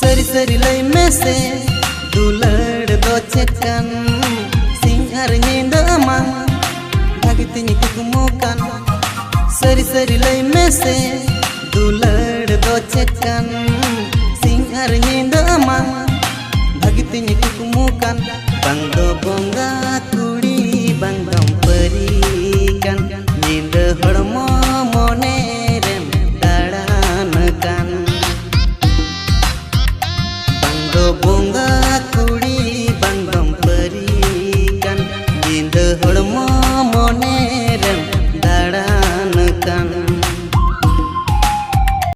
सरी सरी लई में से दुलड़ दो चेकन सिंगार नींद अमंग भागितिनी कुकुमुकन सरी सरी लई में से दुलड़ दो चेकन सिंगार नींद अमंग भागितिनी कुकुमुकन बंदो बोंगा कुड़ी बंदम परी kan नींद हड़मो मोने रेम दाड़ान kan बंदो